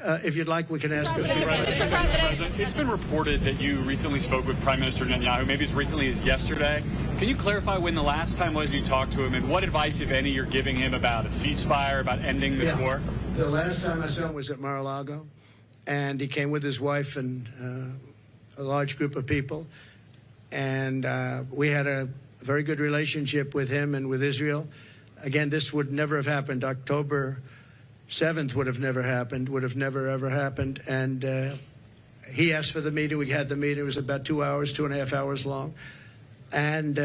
If you'd like, we can ask a few. Mr. President, it's been reported that you recently spoke with Prime Minister Netanyahu, maybe as recently as yesterday. Can you clarify when the last time was you talked to him, and what advice, if any, you're giving him about a ceasefire, about ending this war? The last time I saw him was at Mar-a-Lago, and he came with his wife and a large group of people, and we had a very good relationship with him and with Israel. Again, this would never have happened. October 7th would have never happened, would have never, ever happened. And he asked for the meeting. We had the meeting. It was about 2 hours, 2.5 hours long. And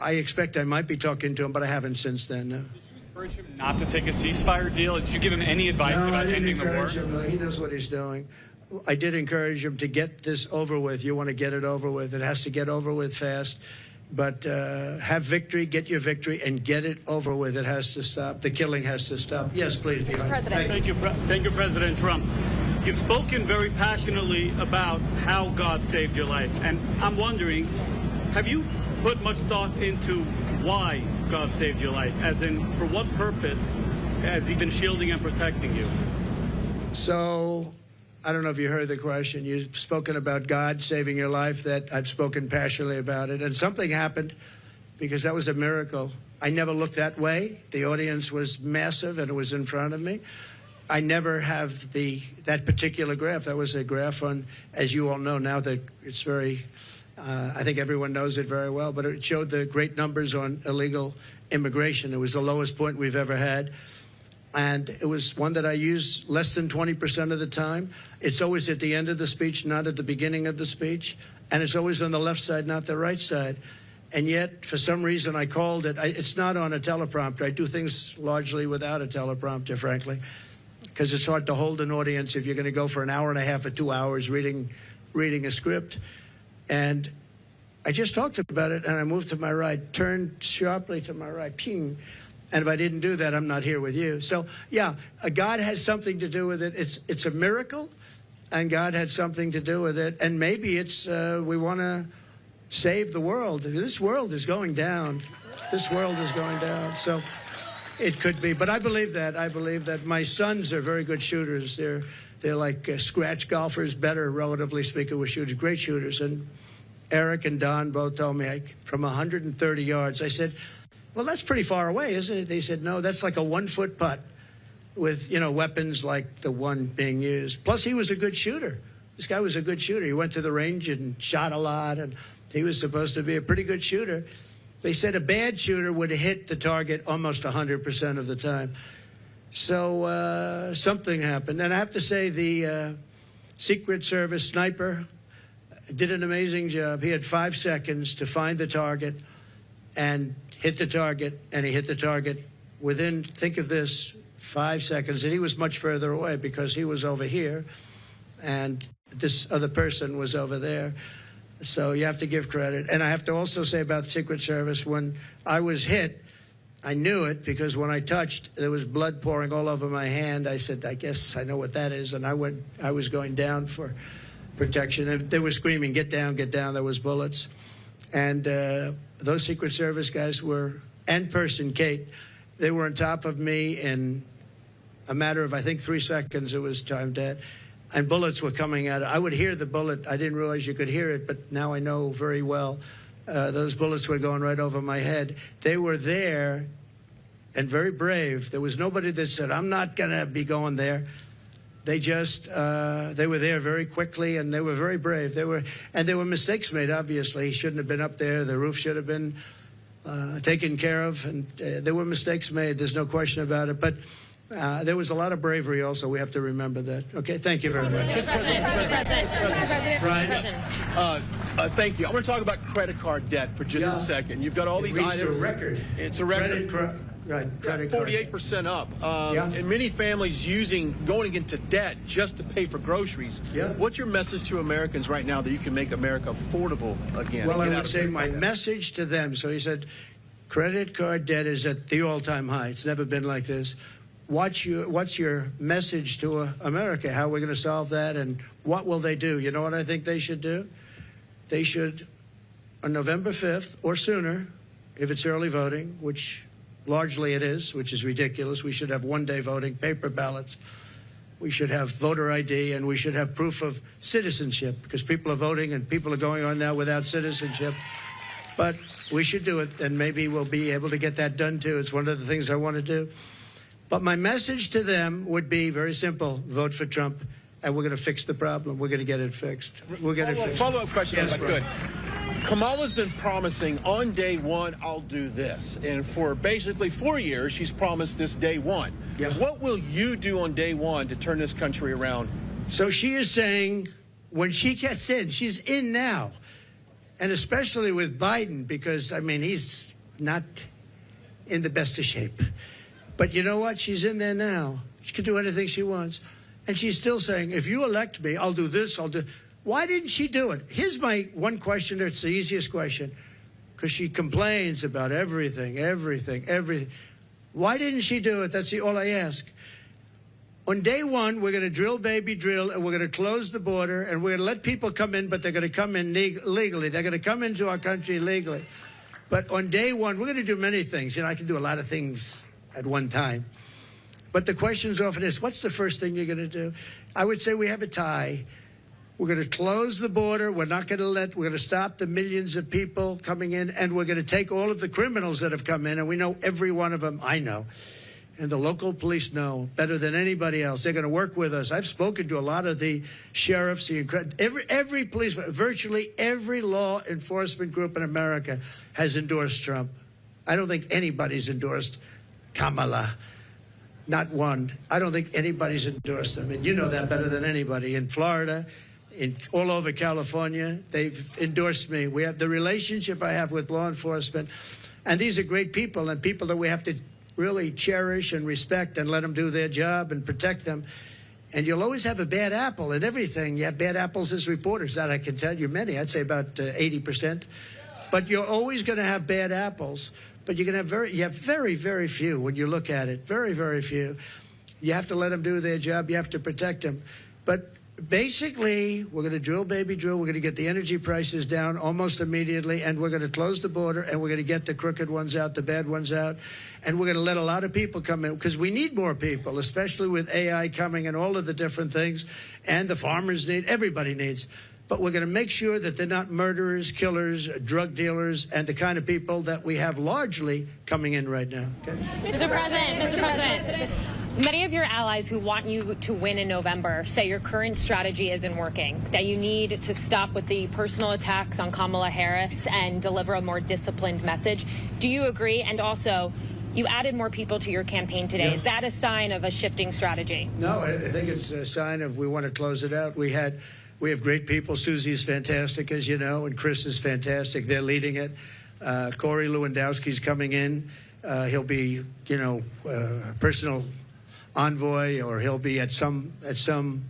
I expect I might be talking to him, but I haven't since then. No. Did you encourage him not to take a ceasefire deal? Did you give him any advice about ending the war? No, he knows what he's doing. I did encourage him to get this over with. You want to get it over with. It has to get over with fast. But have victory, get your victory, and get it over with. It has to stop. The killing has to stop. Yes, please. Mr. President. Thank you, President Trump. You've spoken very passionately about how God saved your life. And I'm wondering, have you put much thought into why God saved your life? As in, for what purpose has he been shielding and protecting you? So, I don't know if you heard the question. You've spoken about God saving your life. That I've spoken passionately about it. And something happened because that was a miracle. I never looked that way. The audience was massive and it was in front of me. I never have that particular graph. That was a graph on, as you all know now, that it's very, I think everyone knows it very well, but it showed the great numbers on illegal immigration. It was the lowest point we've ever had. And it was one that I use less than 20% of the time. It's always at the end of the speech, not at the beginning of the speech. And it's always on the left side, not the right side. And yet, for some reason, I called it. It's not on a teleprompter. I do things largely without a teleprompter, frankly, because it's hard to hold an audience if you're going to go for an hour and a half or 2 hours reading a script. And I just talked about it, and I moved to my right, turned sharply to my right, ping. And if I didn't do that, I'm not here with you. So, yeah, God has something to do with it. It's a miracle, and God had something to do with it. And maybe it's we want to save the world. This world is going down. This world is going down. So it could be. But I believe that. I believe that my sons are very good shooters. They're like scratch golfers, better, relatively speaking, with shooters, great shooters. And Eric and Don both told me from 130 yards. I said, well, that's pretty far away, isn't it? They said, no, that's like a 1-foot putt with, weapons like the one being used. Plus, he was a good shooter. This guy was a good shooter. He went to the range and shot a lot, and he was supposed to be a pretty good shooter. They said a bad shooter would hit the target almost 100% of the time. So something happened. And I have to say the Secret Service sniper did an amazing job. He had 5 seconds to find the target and hit the target, and he hit the target within, think of this, 5 seconds. And he was much further away because he was over here, and this other person was over there. So you have to give credit. And I have to also say about the Secret Service, when I was hit, I knew it because when I touched, there was blood pouring all over my hand. I said, I guess I know what that is. And I was going down for protection. And they were screaming, get down, get down. There was bullets. And those Secret Service guys were, and person Kate, they were on top of me in a matter of, I think, 3 seconds. It was time dead. And bullets were coming out. I would hear the bullet. I didn't realize you could hear it, but now I know very well. Those bullets were going right over my head. They were there and very brave. There was nobody that said, I'm not going to be going there. They just, they were there very quickly, and they were very brave. There were mistakes made, obviously. He shouldn't have been up there. The roof should have been taken care of, and there were mistakes made. There's no question about it. But there was a lot of bravery also. We have to remember that. Okay, thank you very much. Brian? Thank you. I want to talk about credit card debt for just a second. You've got all these items. It's a record. It's a record. Credit 48% up. And many families going into debt just to pay for groceries. Yeah. What's your message to Americans right now that you can make America affordable again? Well, I would say my message to them. So he said, credit card debt is at the all-time high. It's never been like this. What's your message to America? How are we going to solve that, and what will they do? You know what I think they should do? They should, on November 5th or sooner, if it's early voting, which largely it is, which is ridiculous. We should have one-day voting, paper ballots. We should have voter ID, and we should have proof of citizenship, because people are voting and people are going on now without citizenship. But we should do it, and maybe we'll be able to get that done, too. It's one of the things I want to do. But my message to them would be very simple. Vote for Trump, and we're going to fix the problem. We're going to get it fixed. We'll get it fixed. Follow-up question, yes, if I could. Kamala's been promising on day one, I'll do this. And for basically 4 years, she's promised this day one. Yeah. What will you do on day one to turn this country around? So she is saying when she gets in, she's in now. And especially with Biden, because, I mean, he's not in the best of shape. But you know what? She's in there now. She can do anything she wants. And she's still saying, if you elect me, I'll do this, I'll do... Why didn't she do it? Here's my one question. It's the easiest question, because she complains about everything. Why didn't she do it? That's all I ask. On day one, we're going to drill, baby, drill, and we're going to close the border, and we're going to let people come in, but they're going to come in legally. They're going to come into our country legally. But on day one, we're going to do many things. You know, I can do a lot of things at one time. But the question's often is, what's the first thing you're going to do? I would say we have a tie. We're going to close the border. We're going to stop the millions of people coming in, and we're going to take all of the criminals that have come in, and we know every one of them. I know. And the local police know better than anybody else. They're going to work with us. I've spoken to a lot of the sheriffs, every police, virtually every law enforcement group in America has endorsed Trump. I don't think anybody's endorsed Kamala. Not one. I don't think anybody's endorsed them. And you know that better than anybody. In Florida, all over California, they've endorsed me. We have the relationship I have with law enforcement. And these are great people, and people that we have to really cherish and respect and let them do their job and protect them. And you'll always have a bad apple in everything. You have bad apples as reporters. That I can tell you many. I'd say about 80%. But you're always going to have bad apples. But you have very, very few when you look at it. Very, very few. You have to let them do their job. You have to protect them. But basically, we're going to drill, baby, drill. We're going to get the energy prices down almost immediately, and we're going to close the border, and we're going to get the crooked ones out, the bad ones out, and we're going to let a lot of people come in, because we need more people, especially with AI coming and all of the different things, and the farmers need, everybody needs. But we're going to make sure that they're not murderers, killers, drug dealers, and the kind of people that we have largely coming in right now. Okay? Mr. President. Many of your allies who want you to win in November say your current strategy isn't working, that you need to stop with the personal attacks on Kamala Harris and deliver a more disciplined message. Do you agree? And also, you added more people to your campaign today. Yeah. Is that a sign of a shifting strategy? No, I think it's a sign of we want to close it out. We have great people. Susie is fantastic, as you know, and Chris is fantastic. They're leading it. Corey Lewandowski's coming in. He'll be, personal envoy, or he'll be at some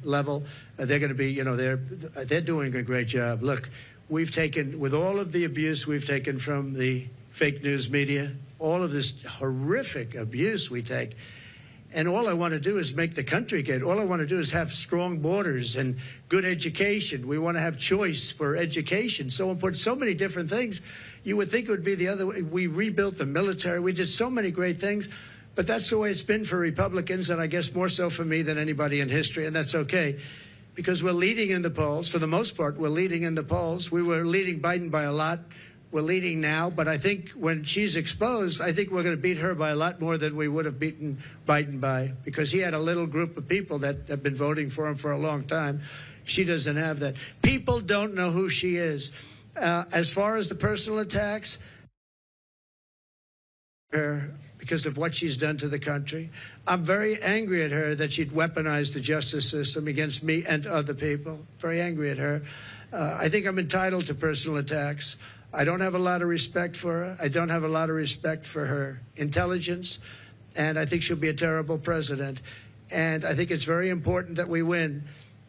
level. They're going to be, they're doing a great job. Look, we've taken, with all of the abuse we've taken from the fake news media, all of this horrific abuse we take, and all I want to do is make the country good. All I want to do is have strong borders and good education. We want to have choice for education. So important. So many different things. You would think it would be the other way. We rebuilt the military. We did so many great things. But that's the way it's been for Republicans, and I guess more so for me than anybody in history, and that's okay, because we're leading in the polls. For the most part, we're leading in the polls. We were leading Biden by a lot. We're leading now, but I think when she's exposed, I think we're going to beat her by a lot more than we would have beaten Biden by, because he had a little group of people that have been voting for him for a long time. She doesn't have that. People don't know who she is. As far as the personal attacks, because of what she's done to the country. I'm very angry at her that she'd weaponized the justice system against me and other people. Very angry at her. I think I'm entitled to personal attacks. I don't have a lot of respect for her. I don't have a lot of respect for her intelligence, and I think she'll be a terrible president. And I think it's very important that we win.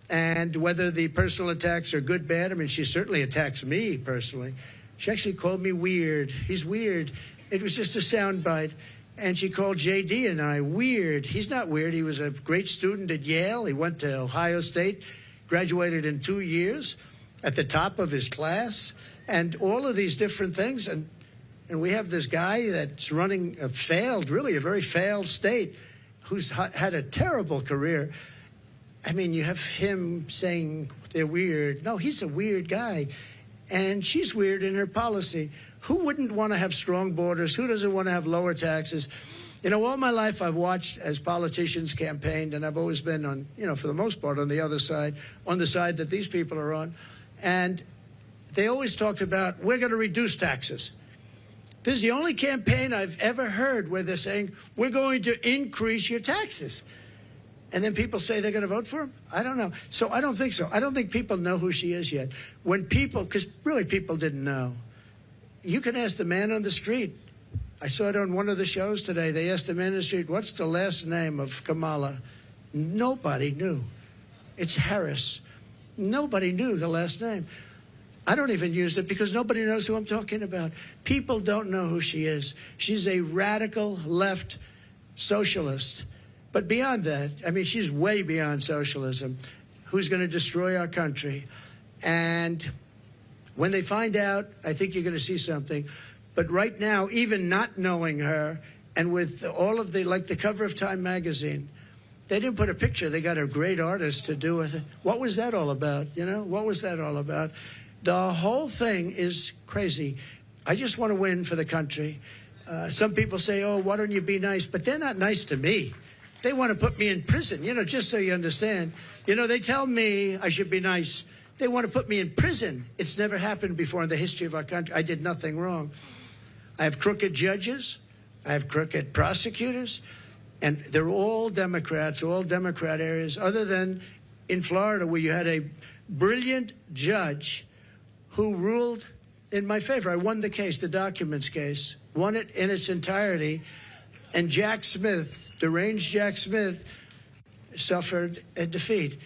And whether the personal attacks are good, bad, I mean, she certainly attacks me personally. She actually called me weird. He's weird. It was just a soundbite. And she called J.D. and I weird. He's not weird. He was a great student at Yale. He went to Ohio State, graduated in 2 years, at the top of his class, and all of these different things. And we have this guy that's running a very failed state, who's had a terrible career. I mean, you have him saying they're weird. No, he's a weird guy. And she's weird in her policy. Who wouldn't want to have strong borders? Who doesn't want to have lower taxes? You know, all my life I've watched as politicians campaigned, and I've always been on, you know, for the most part on the other side, on the side that these people are on. And they always talked about, we're going to reduce taxes. This is the only campaign I've ever heard where they're saying, we're going to increase your taxes. And then people say they're going to vote for him? I don't know. So I don't think so. I don't think people know who she is yet. When people, because really people didn't know. You can ask the man on the street. I saw it on one of the shows today. They asked the man on the street, what's the last name of Kamala? Nobody knew. It's Harris. Nobody knew the last name. I don't even use it because nobody knows who I'm talking about. People don't know who she is. She's a radical left socialist. But beyond that, I mean, she's way beyond socialism, who's going to destroy our country. And when they find out, I think you're going to see something. But right now, even not knowing her, and with all of the, like the cover of Time magazine, they didn't put a picture. They got a great artist to do it. What was that all about? You know, what was that all about? The whole thing is crazy. I just want to win for the country. Some people say, oh, why don't you be nice? But they're not nice to me. They want to put me in prison, you know, just so you understand. You know, they tell me I should be nice. They want to put me in prison. It's never happened before in the history of our country. I did nothing wrong. I have crooked judges. I have crooked prosecutors. And they're all Democrats, all Democrat areas, other than in Florida where you had a brilliant judge who ruled in my favor. I won the case, the documents case, won it in its entirety. And Jack Smith, deranged Jack Smith, suffered a defeat.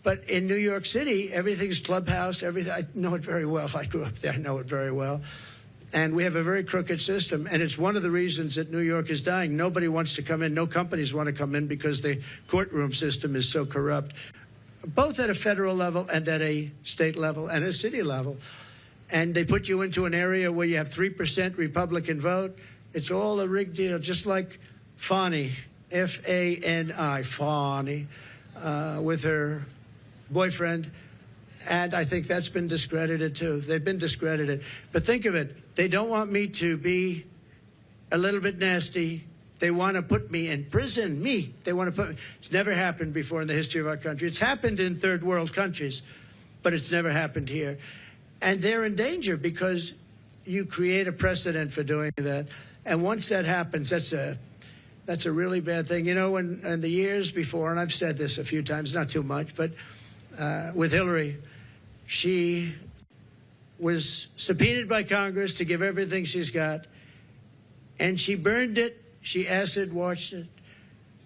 But in New York City, everything's clubhouse, everything. I know it very well. I grew up there. I know it very well. And we have a very crooked system. And it's one of the reasons that New York is dying. Nobody wants to come in. No companies want to come in because the courtroom system is so corrupt, both at a federal level and at a state level and a city level. And they put you into an area where you have 3% Republican vote. It's all a rigged deal, just like Fani, F-A-N-I, Fani, with her boyfriend. And I think that's been discredited, too. They've been discredited. But think of it. They don't want me to be a little bit nasty. They want to put me in prison, me. They want to put me. It's never happened before in the history of our country. It's happened in third world countries, but it's never happened here. And they're in danger because you create a precedent for doing that. And once that happens, that's a really bad thing. You know, in the years before, and I've said this a few times, not too much, but with Hillary, she was subpoenaed by Congress to give everything she's got, and she burned it. She acid washed it,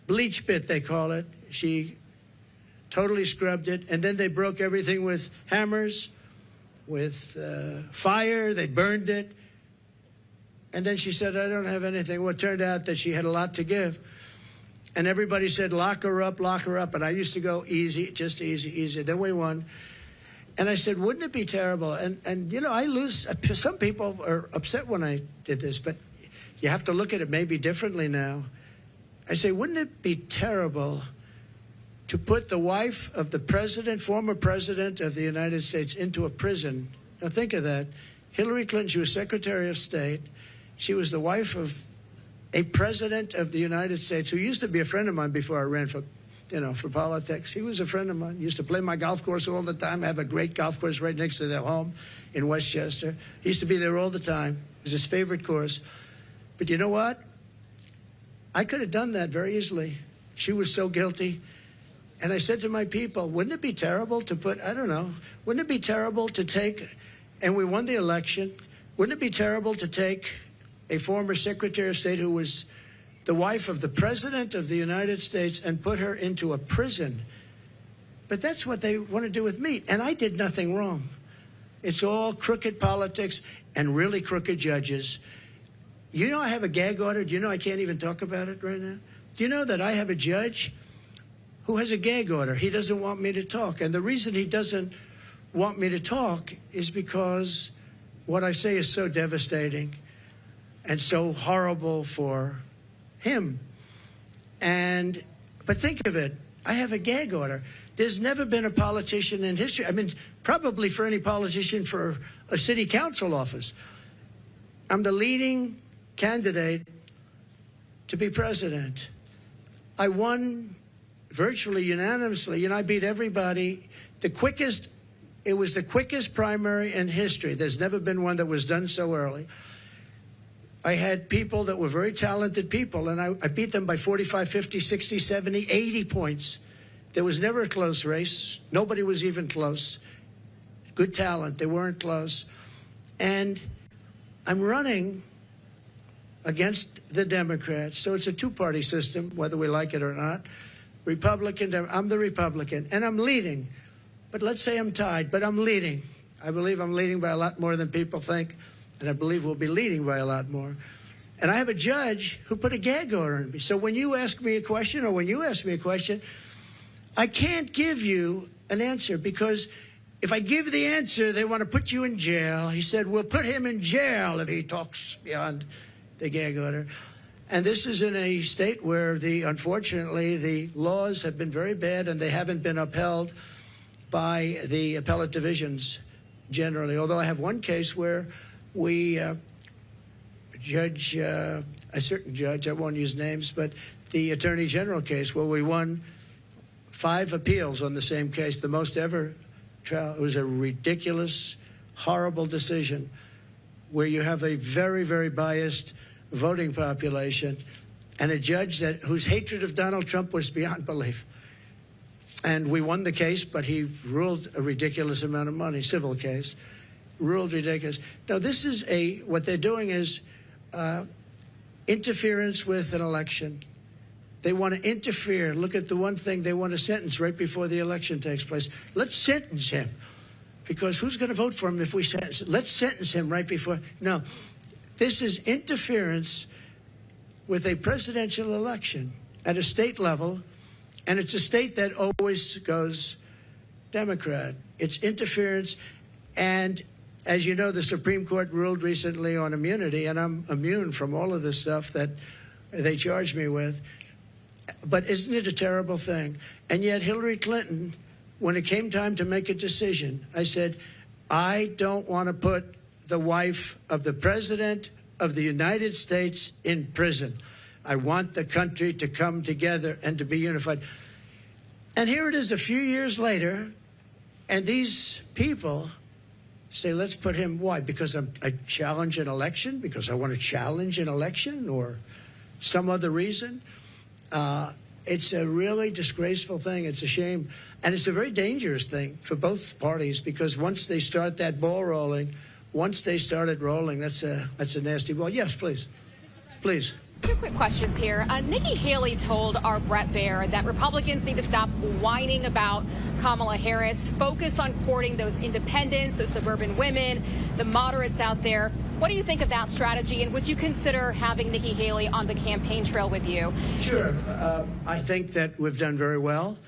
bleach bit, they call it. She totally scrubbed it, and then they broke everything with hammers, with fire. They burned it. And then she said, I don't have anything. Well, it turned out that she had a lot to give. And everybody said, lock her up, lock her up. And I used to go easy, just easy, easy. Then we won. And I said, wouldn't it be terrible? And you know, I lose. Some people are upset when I did this, but you have to look at it maybe differently now. I say, wouldn't it be terrible to put the wife of the president, former president of the United States, into a prison? Now think of that. Hillary Clinton, she was Secretary of State. She was the wife of a president of the United States who used to be a friend of mine before I ran for, you know, for politics. He was a friend of mine. Used to play my golf course all the time. I have a great golf course right next to their home in Westchester. He used to be there all the time. It was his favorite course. But you know what? I could have done that very easily. She was so guilty. And I said to my people, wouldn't it be terrible to put, I don't know, wouldn't it be terrible to take, and we won the election, wouldn't it be terrible to take a former Secretary of State who was the wife of the President of the United States and put her into a prison? But that's what they want to do with me. And I did nothing wrong. It's all crooked politics and really crooked judges. You know I have a gag order. Do you know I can't even talk about it right now? Do you know that I have a judge who has a gag order? He doesn't want me to talk. And the reason he doesn't want me to talk is because what I say is so devastating and so horrible for him. But think of it. I have a gag order. There's never been a politician in history, I mean, probably for any politician for a city council office. I'm the leading candidate to be president. I won virtually unanimously. You know, I beat everybody. It was the quickest primary in history. There's never been one that was done so early. I had people that were very talented people, and I beat them by 45, 50, 60, 70, 80 points. There was never a close race. Nobody was even close. Good talent. They weren't close. And I'm running against the Democrats. So it's a two-party system, whether we like it or not. Republican, I'm the Republican, and I'm leading. But let's say I'm tied, but I'm leading. I believe I'm leading by a lot more than people think, and I believe we'll be leading by a lot more. And I have a judge who put a gag order on me. So when you ask me a question, or when you ask me a question, I can't give you an answer, because if I give the answer, they want to put you in jail. He said, we'll put him in jail if he talks beyond the gag order. And this is in a state where, unfortunately, the laws have been very bad, and they haven't been upheld by the appellate divisions generally. Although I have one case where we a certain judge, I won't use names, but the Attorney General case where we won 5 appeals on the same case, the most ever trial. It was a ridiculous, horrible decision where you have a very, very biased voting population and a judge whose hatred of Donald Trump was beyond belief. And we won the case, but he ruled a ridiculous amount of money, civil case, ruled ridiculous. Now, this is what they're doing is interference with an election. They want to interfere. Look at the one thing they want to sentence right before the election takes place. Let's sentence him, because who's going to vote for him if we sentence him? Let's sentence him right before. No, this is interference with a presidential election at a state level, and it's a state that always goes Democrat. It's interference, and as you know, the Supreme Court ruled recently on immunity, and I'm immune from all of this stuff that they charge me with. But isn't it a terrible thing? And yet Hillary Clinton, when it came time to make a decision, I said, I don't want to put the wife of the President of the United States in prison. I want the country to come together and to be unified. And here it is a few years later, and these people say, let's put him, why? Because I challenge an election? Because I want to challenge an election, or some other reason? It's a really disgraceful thing. It's a shame. And it's a very dangerous thing for both parties, because once they start that ball rolling, once they started rolling, that's a nasty ball. Yes, please. Please. 2 quick questions here. Nikki Haley told our Brett Baer that Republicans need to stop whining about Kamala Harris, focus on courting those independents, those suburban women, the moderates out there. What do you think of that strategy, and would you consider having Nikki Haley on the campaign trail with you? Sure. I think that we've done very well.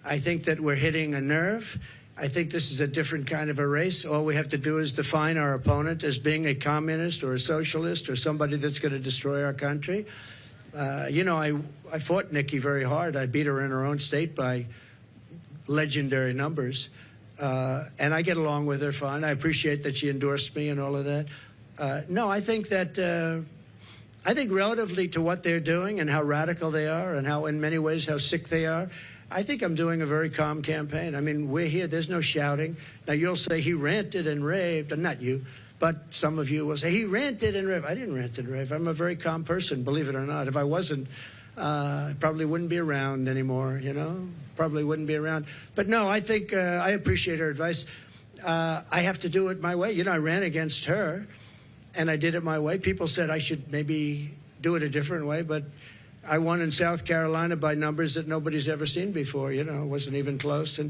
I think that we're hitting a nerve. I think this is a different kind of a race. All we have to do is define our opponent as being a communist or a socialist or somebody that's going to destroy our country. You know, I fought Nikki very hard. I beat her in her own state by legendary numbers. And I get along with her fine. I appreciate that she endorsed me and all of that. No, I think that I think relatively to what they're doing and how radical they are and how, in many ways, how sick they are, I think I'm doing a very calm campaign. I mean, we're here. There's no shouting. Now, you'll say he ranted and raved, and not you, but some of you will say he ranted and raved. I didn't rant and rave. I'm a very calm person, believe it or not. If I wasn't, I probably wouldn't be around anymore, you know? Probably wouldn't be around. But no, I think I appreciate her advice. I have to do it my way. You know, I ran against her, and I did it my way. People said I should maybe do it a different way, but I won in South Carolina by numbers that nobody's ever seen before. You know, it wasn't even close.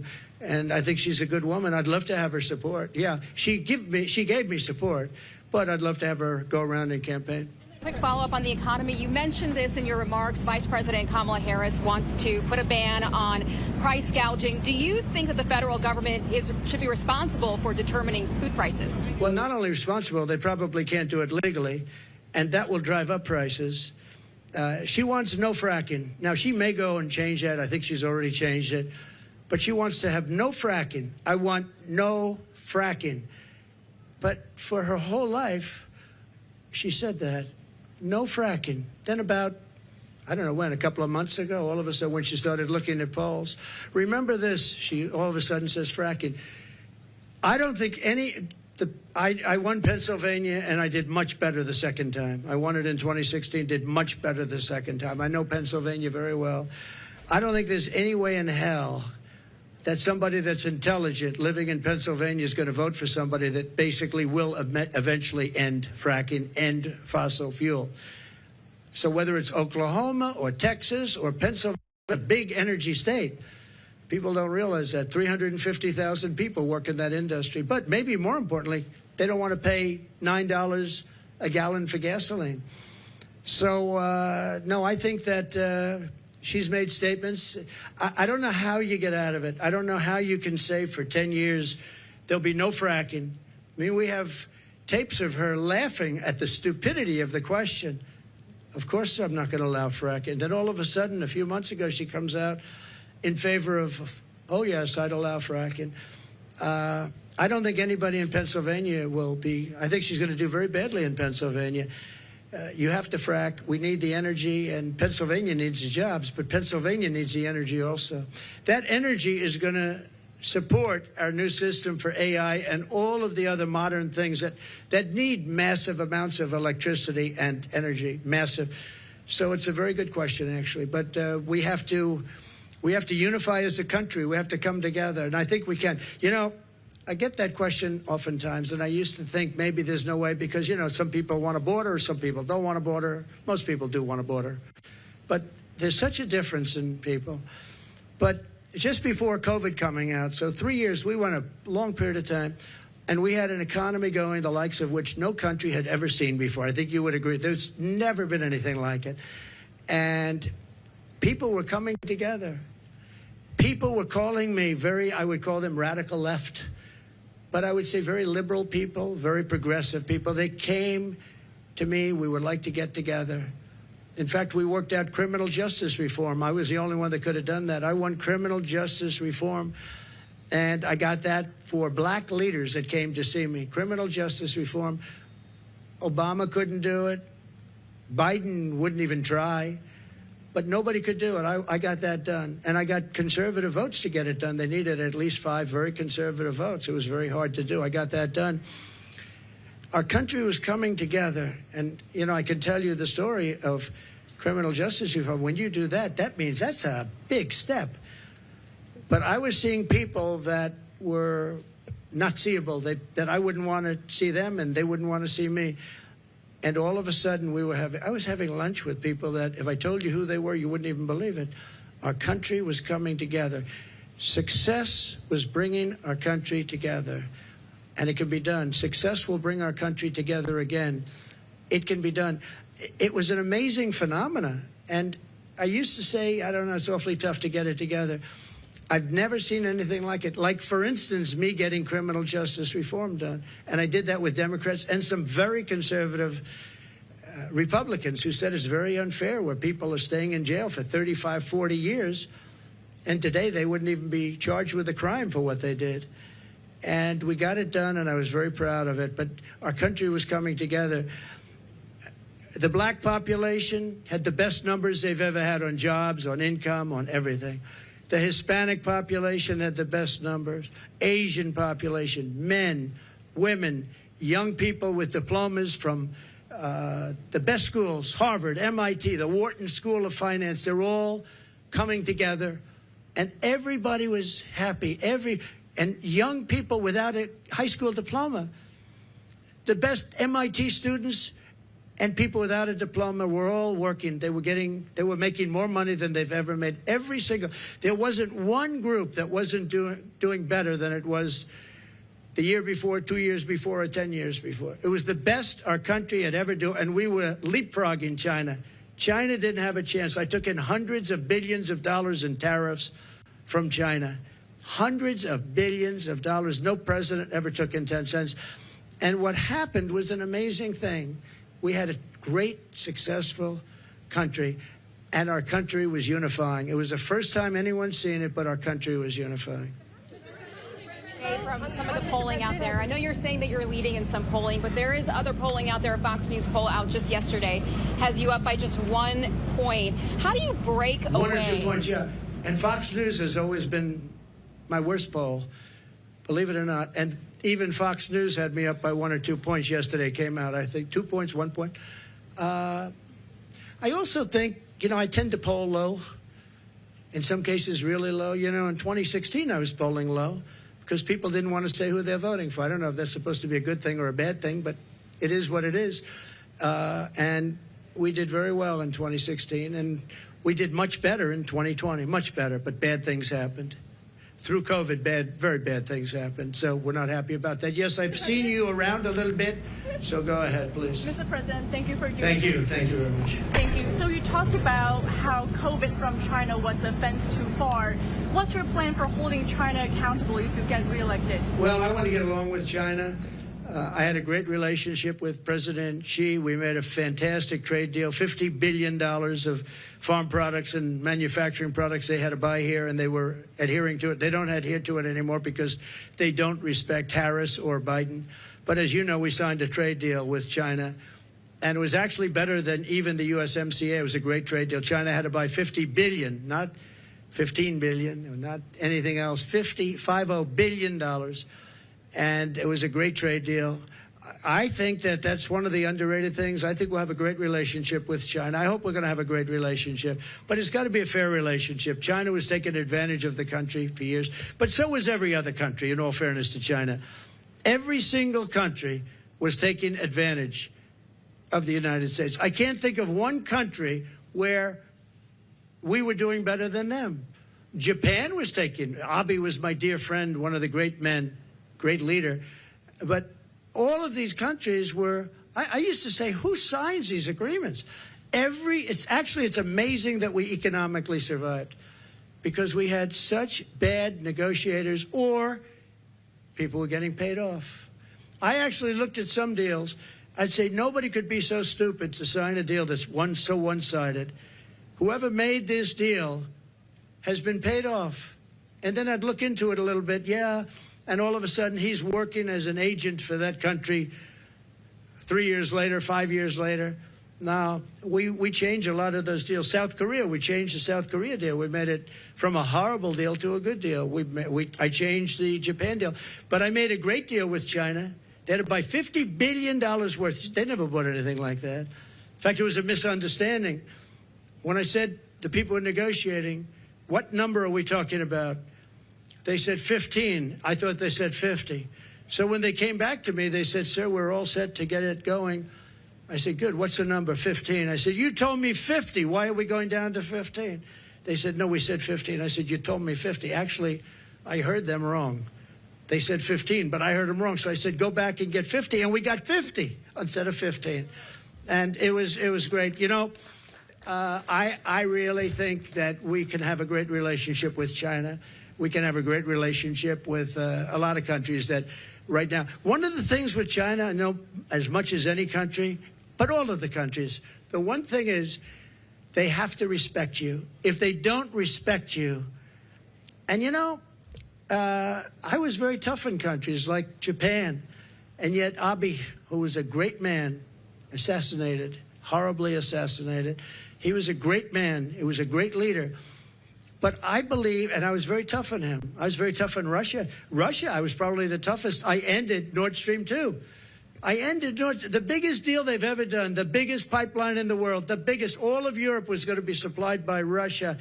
And I think she's a good woman. I'd love to have her support. Yeah, she gave me support, but I'd love to have her go around and campaign. Quick follow-up on the economy. You mentioned this in your remarks. Vice President Kamala Harris wants to put a ban on price gouging. Do you think that the federal government should be responsible for determining food prices? Well, not only responsible, they probably can't do it legally, and that will drive up prices. She wants no fracking. Now, she may go and change that. I think she's already changed it. But she wants to have no fracking. I want no fracking. But for her whole life, she said that, no fracking. Then about, I don't know when, a couple of months ago, all of a sudden when she started looking at polls, remember this, she all of a sudden says fracking. I don't think I won Pennsylvania, and I did much better the second time. I won it in 2016, did much better the second time. I know Pennsylvania very well. I don't think there's any way in hell that somebody that's intelligent living in Pennsylvania is going to vote for somebody that basically will eventually end fracking, end fossil fuel. So whether it's Oklahoma or Texas or Pennsylvania, a big energy state, people don't realize that 350,000 people work in that industry. But maybe more importantly, they don't want to pay $9 a gallon for gasoline. So, no, I think that she's made statements. I don't know how you get out of it. I don't know how you can say for 10 years there'll be no fracking. I mean, we have tapes of her laughing at the stupidity of the question. Of course I'm not going to allow fracking. Then all of a sudden, a few months ago, she comes out in favor of, oh, yes, I'd allow fracking. I don't think anybody in Pennsylvania will be. I think she's going to do very badly in Pennsylvania. You have to frack. We need the energy, and Pennsylvania needs the jobs, but Pennsylvania needs the energy also. That energy is going to support our new system for AI and all of the other modern things that need massive amounts of electricity and energy, massive. So it's a very good question, actually. But we have to unify as a country. We have to come together, and I think we can. You know, I get that question oftentimes, and I used to think maybe there's no way because, you know, some people want a border, some people don't want a border. Most people do want a border. But there's such a difference in people. But just before COVID coming out, so 3 years, we went a long period of time, and we had an economy going the likes of which no country had ever seen before. I think you would agree. There's never been anything like it. And people were coming together. People were calling me I would call them radical left, but I would say very liberal people, very progressive people. They came to me. We would like to get together. In fact, we worked out criminal justice reform. I was the only one that could have done that. I won criminal justice reform, and I got that for black leaders that came to see me. Criminal justice reform. Obama couldn't do it. Biden wouldn't even try. But nobody could do it. I got that done. And I got conservative votes to get it done. They needed at least 5 very conservative votes. It was very hard to do. I got that done. Our country was coming together. And, you know, I can tell you the story of criminal justice reform. When you do that, that means that's a big step. But I was seeing people that were not seeable, that I wouldn't want to see them and they wouldn't want to see me. And all of a sudden, I was having lunch with people that, if I told you who they were, you wouldn't even believe it. Our country was coming together. Success was bringing our country together. And it can be done. Success will bring our country together again. It can be done. It was an amazing phenomenon. And I used to say, I don't know, it's awfully tough to get it together. I've never seen anything like it. Like, for instance, me getting criminal justice reform done. And I did that with Democrats and some very conservative Republicans who said it's very unfair where people are staying in jail for 35, 40 years. And today they wouldn't even be charged with a crime for what they did. And we got it done, and I was very proud of it. But our country was coming together. The black population had the best numbers they've ever had on jobs, on income, on everything. The Hispanic population had the best numbers. Asian population, men, women, young people with diplomas from the best schools, Harvard, MIT, the Wharton School of Finance. They're all coming together, and everybody was happy. And young people without a high school diploma. The best MIT students and people without a diploma were all working. They were making more money than they've ever made. There wasn't one group that wasn't doing better than it was the year before, 2 years before, or 10 years before. It was the best our country had ever done, and we were leapfrogging China. China didn't have a chance. I took in hundreds of billions of dollars in tariffs from China. Hundreds of billions of dollars. No president ever took in 10 cents. And what happened was an amazing thing. We had a great, successful country. and our country was unifying. It was the first time anyone's seen it, but our country was unifying. From some of the polling out there, I know you're saying that you're leading in some polling, but there is other polling out there. A Fox News poll out just yesterday has you up by just 1 point. How do you break away? 1 or 2 points, yeah. And Fox News has always been my worst poll, believe it or not. And even Fox News had me up by 1 or 2 points yesterday. Came out, I think, 2 points, 1 point. I also think, you know, I tend to poll low. In some cases, really low. You know, in 2016, I was polling low, because people didn't want to say who they're voting for. I don't know if that's supposed to be a good thing or a bad thing, but it is what it is. And we did very well in 2016, and we did much better in 2020, much better, but bad things happened. Through COVID, very bad things happened, so we're not happy about that. Yes, I've seen you around a little bit, so go ahead, please. Mr. President, thank you for doing Thank you very much. Thank you. So you talked about how COVID from China was a fence too far. What's your plan for holding China accountable if you get reelected? Well, I want to get along with China. I had a great relationship with President Xi. We made a fantastic trade deal, $50 billion of farm products and manufacturing products they had to buy here, and they were adhering to it. They don't adhere to it anymore because they don't respect Harris or Biden. But as you know, we signed a trade deal with China, and it was actually better than even the USMCA. It was a great trade deal. China had to buy $50 billion, not $15 billion, not anything else, $50 billion. And it was a great trade deal. I think that that's one of the underrated things. I think we'll have a great relationship with China. I hope we're going to have a great relationship. But it's got to be a fair relationship. China was taking advantage of the country for years, but so was every other country, in all fairness to China. Every single country was taking advantage of the United States. I can't think of one country where we were doing better than them. Japan was taking, Abe was my dear friend, one of the great men, great leader. But all of these countries were, I used to say, who signs these agreements? It's amazing that we economically survived, because we had such bad negotiators, or people were getting paid off. I actually looked at some deals. I'd say nobody could be so stupid to sign a deal that's so one-sided. Whoever made this deal has been paid off. And then I'd look into it a little bit, and all of a sudden he's working as an agent for that country 3 years later, 5 years later. Now, we changed a lot of those deals. South Korea, we changed the South Korea deal. We made it from a horrible deal to a good deal. I changed the Japan deal. But I made a great deal with China. They had to buy $50 billion worth. They never bought anything like that. In fact, it was a misunderstanding. When I said the people were negotiating, what number are we talking about? They said 15. I thought they said 50. So when they came back to me, they said, sir, we're all set to get it going. I said, good, what's the number? 15. I said, you told me 50. Why are we going down to 15? They said, no, we said 15. I said, you told me 50. Actually, I heard them wrong. They said 15, but I heard them wrong. So I said, go back and get 50. And we got 50 instead of 15. And it was great. You know, I really think that we can have a great relationship with China. We can have a great relationship with a lot of countries that right now. One of the things with China, I know as much as any country, but all of the countries, the one thing is they have to respect you. If they don't respect you, and you know, I was very tough in countries like Japan, and yet Abe, who was a great man, assassinated, horribly assassinated. He was a great man. He was a great leader. But I believe, and I was very tough on him. I was very tough on Russia. Russia, I was probably the toughest. I ended Nord Stream 2. I ended the biggest deal they've ever done, the biggest pipeline in the world, the biggest. All of Europe was going to be supplied by Russia.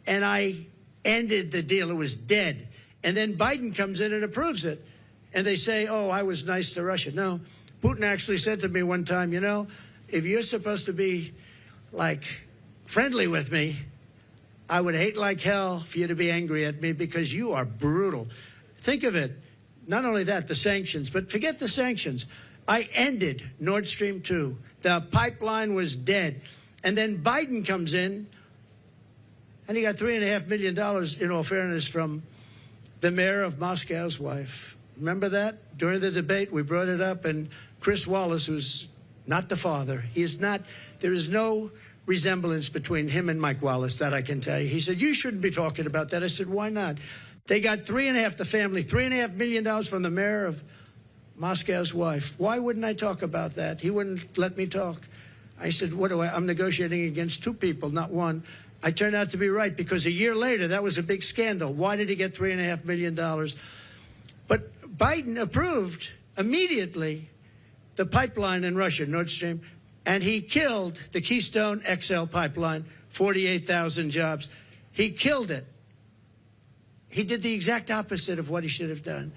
And I ended the deal. It was dead. And then Biden comes in and approves it. And they say, oh, I was nice to Russia. No, Putin actually said to me one time, you know, if you're supposed to be, like, friendly with me, I would hate like hell for you to be angry at me because you are brutal. Think of it. Not only that, the sanctions, but forget the sanctions. I ended Nord Stream 2. The pipeline was dead. And then Biden comes in, and he got $3.5 million, in all fairness, from the mayor of Moscow's wife. Remember that? During the debate, we brought it up, and Chris Wallace, who's not the father, he is not, there is no resemblance between him and Mike Wallace, that I can tell you. He said, you shouldn't be talking about that. I said, why not? They got the family, $3.5 million from the mayor of Moscow's wife. Why wouldn't I talk about that? He wouldn't let me talk. I said, I'm negotiating against two people, not one. I turned out to be right, because a year later, that was a big scandal. Why did he get $3.5 million? But Biden approved immediately the pipeline in Russia, Nord Stream, and he killed the Keystone XL pipeline, 48,000 jobs. He killed it. He did the exact opposite of what he should have done.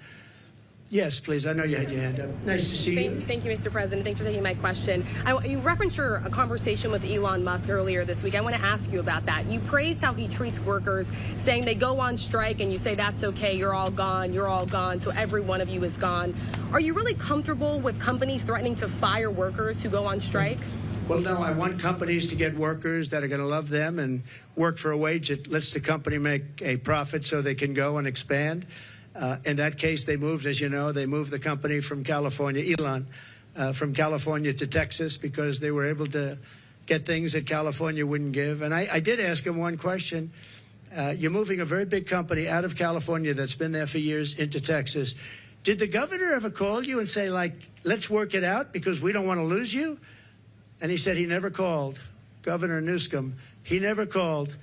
Yes, please. I know you had your hand up. Nice to see you. Thank you, Mr. President. Thanks for taking my question. You referenced your conversation with Elon Musk earlier this week. I want to ask you about that. You praise how he treats workers, saying they go on strike, and you say that's okay, you're all gone, so every one of you is gone. Are you really comfortable with companies threatening to fire workers who go on strike? Well, no, I want companies to get workers that are going to love them and work for a wage that lets the company make a profit so they can go and expand. In that case, they moved, as you know, they moved the company from California, Elon, from California to Texas, because they were able to get things that California wouldn't give. And I did ask him one question. You're moving a very big company out of California that's been there for years into Texas. Did the governor ever call you and say, like, let's work it out because we don't want to lose you? And he said he never called. Governor Newsom, he never called.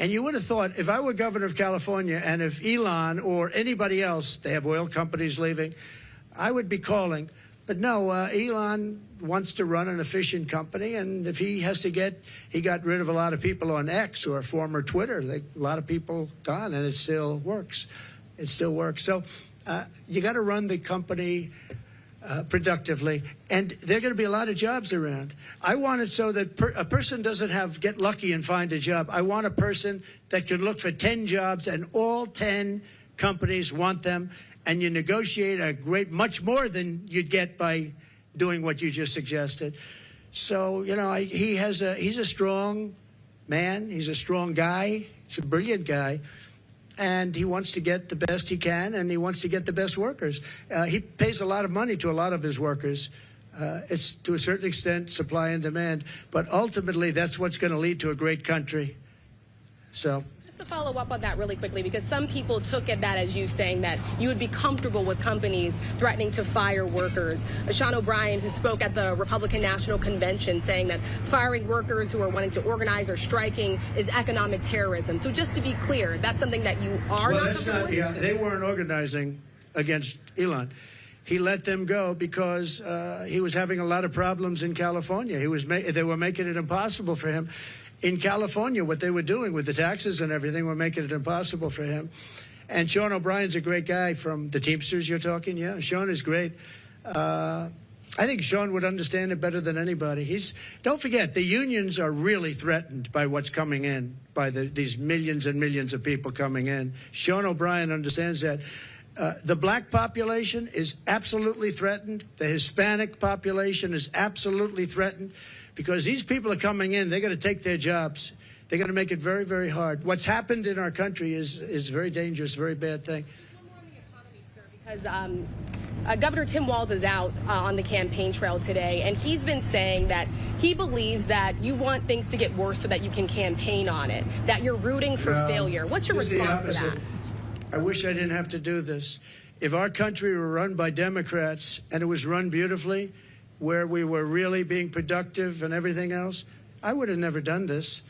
And you would have thought, if I were governor of California and if Elon or anybody else, they have oil companies leaving, I would be calling. But no, Elon wants to run an efficient company, and if he has to he got rid of a lot of people on X, or former Twitter. A lot of people gone, and it still works. It still works. So you got to run the company productively, and there are going to be a lot of jobs around. I want it so that a person doesn't get lucky and find a job. I want a person that can look for 10 jobs, and all 10 companies want them, and you negotiate much more than you'd get by doing what you just suggested. So, you know, he's a strong man. He's a strong guy. He's a brilliant guy. And he wants to get the best he can, and he wants to get the best workers. He pays a lot of money to a lot of his workers. It's, to a certain extent, supply and demand. But ultimately, that's what's going to lead to a great country. So. To follow up on that really quickly, because some people took that as you saying that you would be comfortable with companies threatening to fire workers. Sean O'Brien, who spoke at the Republican National Convention, saying that firing workers who are wanting to organize or striking is economic terrorism. So just to be clear, that's something that you are not comfortable with? Yeah, they weren't organizing against Elon. He let them go because he was having a lot of problems in California. They were making it impossible for him. In California, what they were doing with the taxes and everything were making it impossible for him. And Sean O'Brien's a great guy from the Teamsters you're talking. Yeah, Sean is great. I think Sean would understand it better than anybody. Don't forget, the unions are really threatened by what's coming in, by these millions and millions of people coming in. Sean O'Brien understands that. The black population is absolutely threatened. The Hispanic population is absolutely threatened. Because these people are coming in, they're going to take their jobs. They're going to make it very, very hard. What's happened in our country is very dangerous, very bad thing. One more on the economy, sir, because Governor Tim Walz is out on the campaign trail today, and he's been saying that he believes that you want things to get worse so that you can campaign on it, that you're rooting for failure. What's your response to that? I wish I didn't have to do this. If our country were run by Democrats and it was run beautifully, where we were really being productive and everything else, I would have never done this.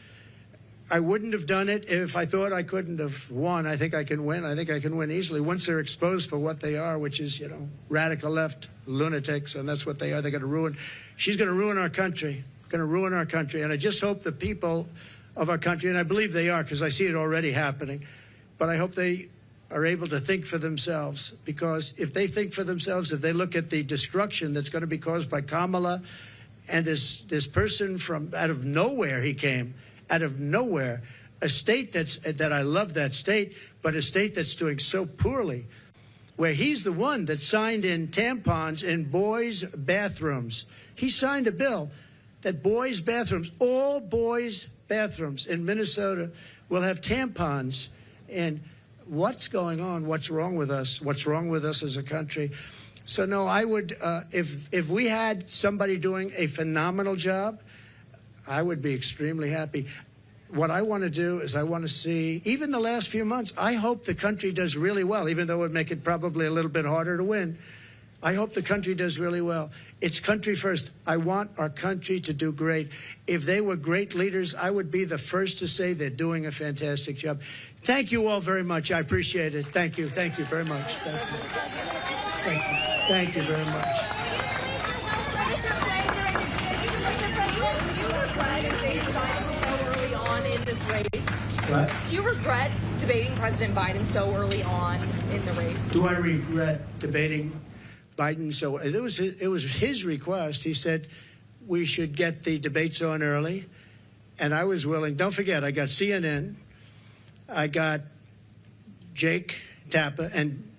I wouldn't have done it if I thought I couldn't have won. I think I can win. I think I can win easily once they're exposed for what they are, which is, you know, radical left lunatics, and that's what they are. They're going to ruin. She's going to ruin our country. Going to ruin our country. And I just hope the people of our country, and I believe they are because I see it already happening, but I hope they are able to think for themselves, because if they think for themselves, if they look at the destruction that's going to be caused by Kamala and this person from out of nowhere, he came out of nowhere, a state that I love that state, but a state that's doing so poorly, where he's the one that signed in tampons in boys' bathrooms. He signed a bill that boys' bathrooms, all boys' bathrooms in Minnesota will have tampons. And what's going on? What's wrong with us? What's wrong with us as a country? So no, I would, if we had somebody doing a phenomenal job, I would be extremely happy. What I want to do is I want to see, even the last few months, I hope the country does really well, even though it would make it probably a little bit harder to win. I hope the country does really well. It's country first. I want our country to do great. If they were great leaders, I would be the first to say they're doing a fantastic job. Thank you all very much. I appreciate it. Thank you. Thank you very much. Thank you. Thank you. Thank you very much. What? Do you regret debating President Biden so early on in the race? Do I regret debating Biden? So it was his request. He said we should get the debates on early, and I was willing. Don't forget, I got CNN, I got Jake Tapper and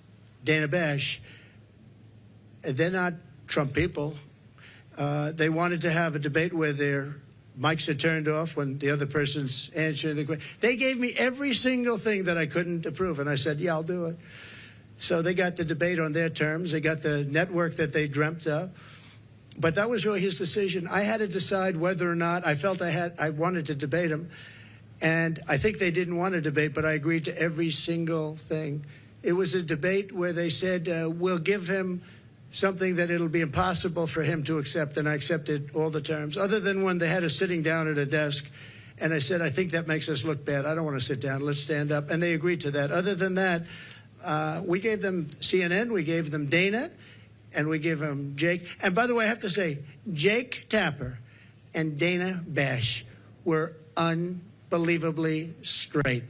Dana Bash. They're not Trump people. They wanted to have a debate where their mics are turned off when the other person's answering the question. They gave me every single thing that I couldn't approve, and I said, yeah, I'll do it. So they got the debate on their terms. They got the network that they dreamt of. But that was really his decision. I had to decide whether or not I felt I wanted to debate him. And I think they didn't want to debate, but I agreed to every single thing. It was a debate where they said, we'll give him something that it'll be impossible for him to accept, and I accepted all the terms, other than when they had us sitting down at a desk, and I said, I think that makes us look bad. I don't want to sit down. Let's stand up. And they agreed to that. Other than that, we gave them CNN, we gave them Dana, and we gave them Jake. And by the way, I have to say, Jake Tapper and Dana Bash were unbelievably straight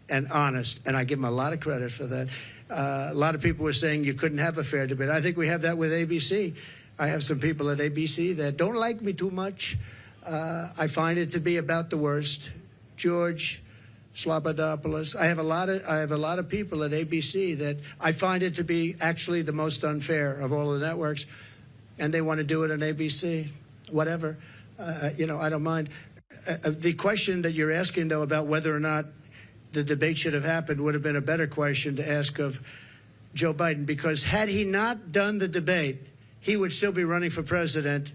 and honest, and I give them a lot of credit for that. A lot of people were saying you couldn't have a fair debate. I think we have that with ABC. I have some people at ABC that don't like me too much. I find it to be about the worst. George Slobodanopoulos. I have a lot of people at ABC that I find it to be actually the most unfair of all the networks, and they want to do it on ABC. Whatever, I don't mind. The question that you're asking, though, about whether or not the debate should have happened would have been a better question to ask of Joe Biden, because had he not done the debate, he would still be running for president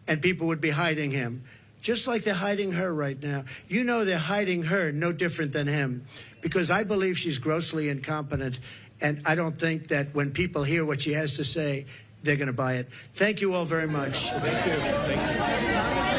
and people would be hiding him, just like they're hiding her right now. You know they're hiding her no different than him, because I believe she's grossly incompetent, and I don't think that when people hear what she has to say, they're going to buy it. Thank you all very much. Thank you. Thank you.